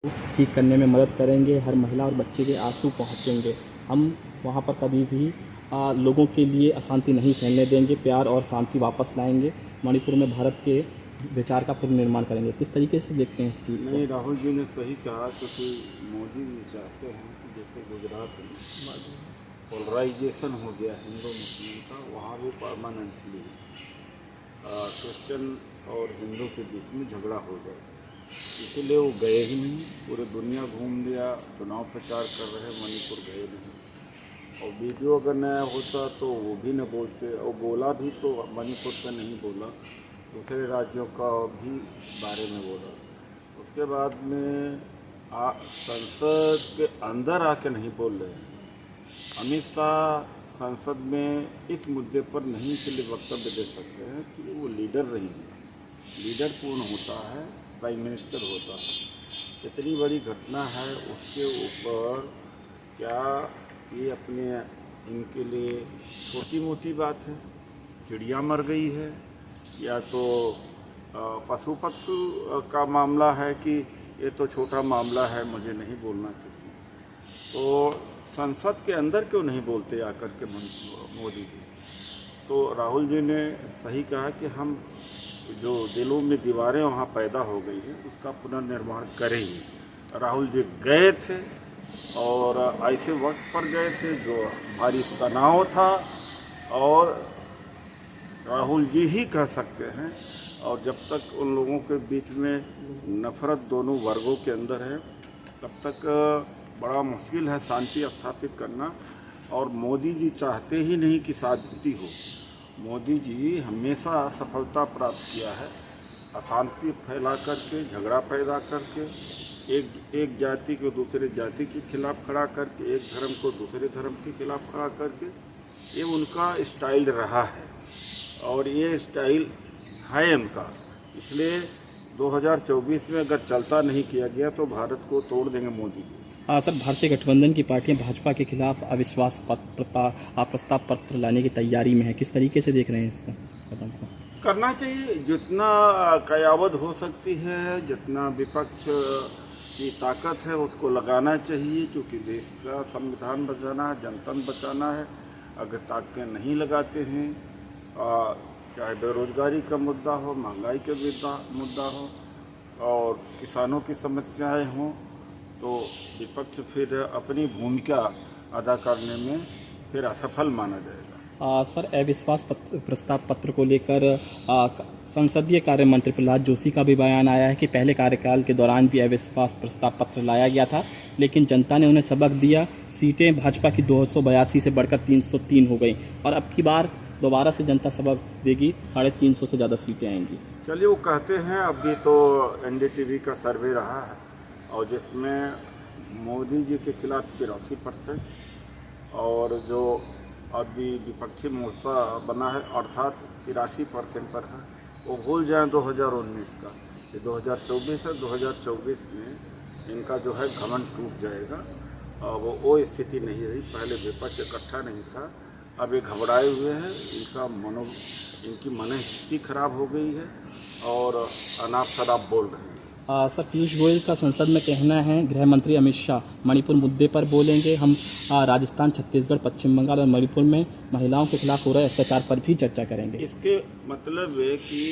ठीक करने में मदद करेंगे, हर महिला और बच्चे के आंसू पहुँचेंगे। हम वहाँ पर कभी भी लोगों के लिए अशांति नहीं फैलने देंगे, प्यार और शांति वापस लाएंगे। मणिपुर में भारत के विचार का पुनर्निर्माण करेंगे। किस तरीके से देखते हैं इस चीज़ को? नहीं, राहुल जी ने सही कहा, क्योंकि मोदी जी चाहते हैं कि जैसे गुजरात में पोलराइजेशन हो गया हिंदू मुस्लिम का, वहाँ भी परमानेंटली क्रिश्चियन और हिंदू के बीच में झगड़ा हो जाए। इसीलिए वो गए ही नहीं, पूरे दुनिया घूम लिया, चुनाव प्रचार कर रहे, मणिपुर गए नहीं। और वीडियो अगर नया होता तो वो भी न बोलते, और बोला भी तो मणिपुर का नहीं बोला, दूसरे राज्यों का भी बारे में बोला। उसके बाद में संसद के अंदर आके नहीं बोल रहे हैं। अमित शाह संसद में इस मुद्दे पर नहीं के लिए वक्तव्य दे सकते हैं कि वो लीडर रही है। लीडर कौन होता है? प्राइम मिनिस्टर होता है। इतनी बड़ी घटना है, उसके ऊपर क्या ये अपने इनके लिए छोटी मोटी बात है? चिड़िया मर गई है, या तो पशु का मामला है कि ये तो छोटा मामला है, मुझे नहीं बोलना चाहिए। तो संसद के अंदर क्यों नहीं बोलते आकर के मोदी जी? तो राहुल जी ने सही कहा कि हम जो दिलों में दीवारें वहाँ पैदा हो गई हैं उसका पुनर्निर्माण करेंगे। राहुल जी गए थे और ऐसे वक्त पर गए थे जो भारी तनाव था, और राहुल जी ही कह सकते हैं। और जब तक उन लोगों के बीच में नफरत दोनों वर्गों के अंदर है, तब तक बड़ा मुश्किल है शांति स्थापित करना। और मोदी जी चाहते ही नहीं कि शांति हो। मोदी जी हमेशा सफलता प्राप्त किया है अशांति फैला करके, झगड़ा पैदा करके, एक जाति को दूसरे जाति के खिलाफ खड़ा करके, एक धर्म को दूसरे धर्म के खिलाफ खड़ा करके, ये उनका स्टाइल रहा है और ये स्टाइल है उनका। इसलिए 2024 में अगर चलता नहीं किया गया तो भारत को तोड़ देंगे मोदी जी। सर, भारतीय गठबंधन की पार्टियां भाजपा के खिलाफ अविश्वास प्रस्ताव पत्र लाने की तैयारी में है। किस तरीके से देख रहे हैं इसको कदम को? करना चाहिए, जितना कयावत हो सकती है, जितना विपक्ष की ताकत है उसको लगाना चाहिए, क्योंकि देश का संविधान बचाना है, जनतंत्र बचाना है। अगर ताकतें नहीं लगाते हैं, चाहे बेरोजगारी का मुद्दा हो, महंगाई का मुद्दा हो और किसानों की समस्याएं हों, तो विपक्ष फिर अपनी भूमिका अदा करने में फिर असफल माना जाएगा। सर, अविश्वास प्रस्ताव पत्र को लेकर संसदीय कार्य मंत्री प्रहलाद जोशी का भी बयान आया है कि पहले कार्यकाल के दौरान भी अविश्वास प्रस्ताव पत्र लाया गया था, लेकिन जनता ने उन्हें सबक दिया। सीटें भाजपा की 282 से बढ़कर 303 हो गई और अब की बार दोबारा से जनता सबक देगी, 350 से ज़्यादा सीटें आएंगी। चलिए, वो कहते हैं। अभी तो NDTV का सर्वे रहा है और जिसमें मोदी जी के खिलाफ 83% और जो अभी विपक्षी मोर्चा बना है अर्थात 83% पर है। वो भूल जाएं 2019 का, ये 2024 है। 2024 में इनका जो है घमंड टूट जाएगा। वो स्थिति नहीं रही। पहले विपक्ष इकट्ठा नहीं था, अब ये घबराए हुए हैं। इनकी मनस्थिति खराब हो गई है और अनाप शनाप बोल रहे हैं। सर, पीयूष गोयल का संसद में कहना है, गृह मंत्री अमित शाह मणिपुर मुद्दे पर बोलेंगे। हम राजस्थान, छत्तीसगढ़, पश्चिम बंगाल और मणिपुर में महिलाओं के खिलाफ हो रहे अत्याचार पर भी चर्चा करेंगे। इसके मतलब है कि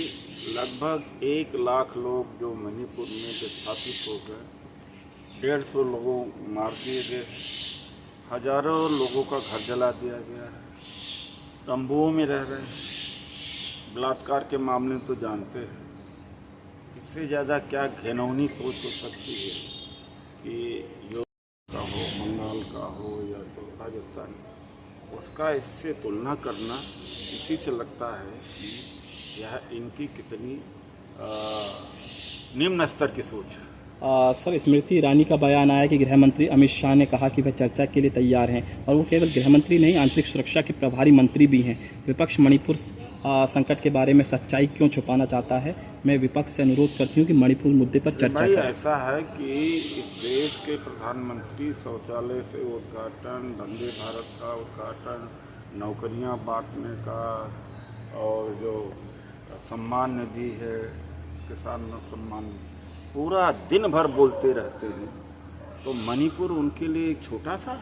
लगभग 1 लाख लोग जो मणिपुर में विस्थापित हो गए, 150 लोगों मार दिए गए, हजारों लोगों का घर जला दिया गया है, तंबुओं में रह रहे हैं। बलात्कार के मामले तो जानते हैं। इससे ज़्यादा क्या घिनौनी सोच हो सकती है कि जो का हो, बंगाल का हो या तो राजस्थान, उसका इससे तुलना करना इसी से लगता है कि यह इनकी कितनी निम्न स्तर की सोच है। सर, स्मृति ईरानी का बयान आया कि गृह मंत्री अमित शाह ने कहा कि वह चर्चा के लिए तैयार हैं और वो केवल गृह मंत्री नहीं, आंतरिक सुरक्षा के प्रभारी मंत्री भी हैं। विपक्ष मणिपुर संकट के बारे में सच्चाई क्यों छुपाना चाहता है? मैं विपक्ष से अनुरोध करती हूँ कि मणिपुर मुद्दे पर चर्चा करें। ऐसा है कि इस देश के प्रधानमंत्री शौचालय से उद्घाटन, वंदे भारत का उद्घाटन, नौकरियां बांटने का, और जो सम्मान निधि है, किसान सम्मान पूरा दिन भर बोलते रहते हैं, तो मणिपुर उनके लिए एक छोटा सा,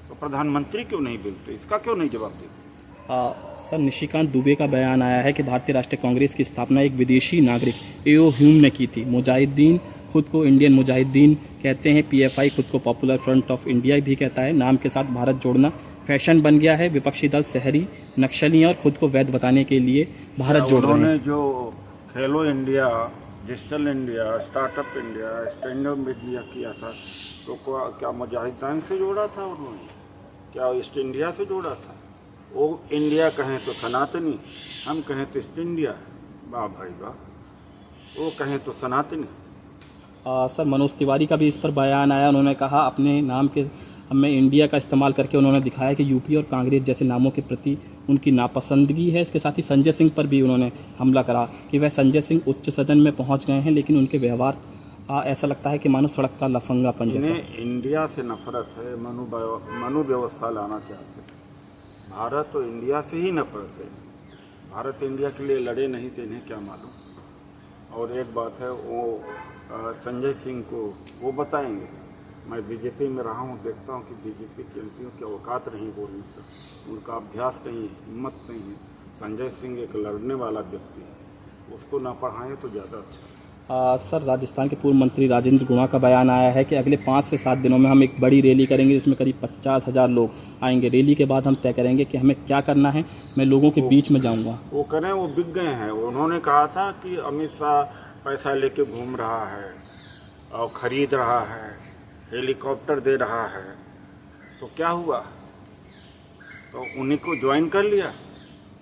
तो प्रधानमंत्री क्यों नहीं बोलते, इसका क्यों नहीं जवाब देते? सर, निशिकांत दुबे का बयान आया है कि भारतीय राष्ट्रीय कांग्रेस की स्थापना एक विदेशी नागरिक एओ ह्यूम ने की थी। मुजाहिदीन खुद को इंडियन मुजाहिदीन कहते हैं, पीएफआई खुद को पॉपुलर फ्रंट ऑफ इंडिया भी कहता है। नाम के साथ भारत जोड़ना फैशन बन गया है। विपक्षी दल शहरी नक्सली और खुद को वैध बताने के लिए भारत जोड़ रहे हैं। उन्होंने जो खेलो India, digital India, startup India, stand up India किया था, तो क्या मुजाहिदीन से जोड़ा था उन्होंने? क्या ईस्ट इंडिया से जोड़ा था? वो इंडिया कहें तो सनातनी, हम कहें तो ईस्ट इंडिया। वाह भाई वाह, वो कहें तो सनातनी। सर, मनोज तिवारी का भी इस पर बयान आया। उन्होंने कहा अपने नाम के में इंडिया का इस्तेमाल करके उन्होंने दिखाया कि यूपी और कांग्रेस जैसे नामों के प्रति उनकी नापसंदगी है। इसके साथ ही संजय सिंह पर भी उन्होंने हमला करा कि वह संजय सिंह उच्च सदन में पहुंच गए हैं, लेकिन उनके व्यवहार ऐसा लगता है कि मानो सड़क का लफंगापन जैसा। इन्हें इंडिया से नफरत है, मनु व्यवस्था लाना चाहते हैं। भारत और इंडिया से ही नफरत है। भारत इंडिया के लिए लड़े नहीं थे, इन्हें क्या मालूम। और एक बात है, वो संजय सिंह को वो बताएंगे। मैं बीजेपी में रहा हूँ, देखता हूँ कि बीजेपी के एमपीओं की औकात नहीं बोलने का, उनका अभ्यास नहीं है, हिम्मत नहीं है। संजय सिंह एक लड़ने वाला व्यक्ति है, उसको ना पढ़ाएं तो ज़्यादा अच्छा। सर, राजस्थान के पूर्व मंत्री राजेंद्र गुणा का बयान आया है कि अगले 5 से 7 दिनों में हम एक बड़ी रैली करेंगे, जिसमें करीब 50,000 लोग आएंगे। रैली के बाद हम तय करेंगे कि हमें क्या करना है। मैं लोगों के बीच में जाऊंगा। वो करें, वो बिक गए हैं। उन्होंने कहा था कि अमित शाह पैसा लेके घूम रहा है और ख़रीद रहा है, हेलीकॉप्टर दे रहा है, तो क्या हुआ? तो उन्हीं को ज्वाइन कर लिया।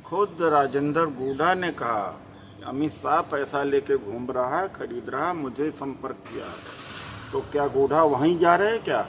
खुद राजेंद्र गुड़ा ने कहा अमित शाह पैसा लेके घूम रहा है, खरीद रहा, मुझे संपर्क किया है। तो क्या गुड़ा वहीं जा रहे हैं क्या?